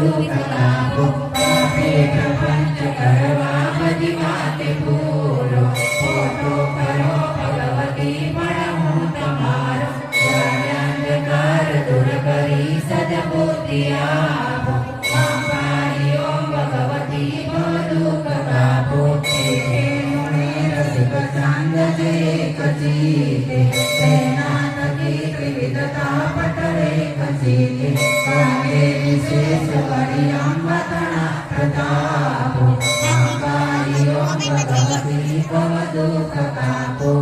दुख कापो पापे प्रपंच करवा बधी वाते पूरो फोटो करो भगवती पण हूँ तमारो ज्ञानांधकार दूर करी सद्बुद्धि आपो मां पाहि ओम भगवती भव दुख कापो रसिक चांद जय कचीते सेनाथ की विविधता पटरे कचीते कांगे विशेष परियंवतना प्रतापो मां पाहि ओम भगवती भव दुख कापो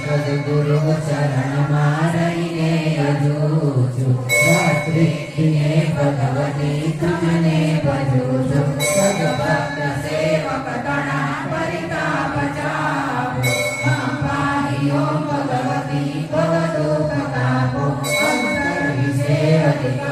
सद्गुरु चरण मारईने अजूजु रात्रि दिने भगवती तुझने भजूजु सद्भक्त सेवक गणा परिताप जापो मां पाहि ओम भगवती भव दुख कापो अंतर विषय अधिक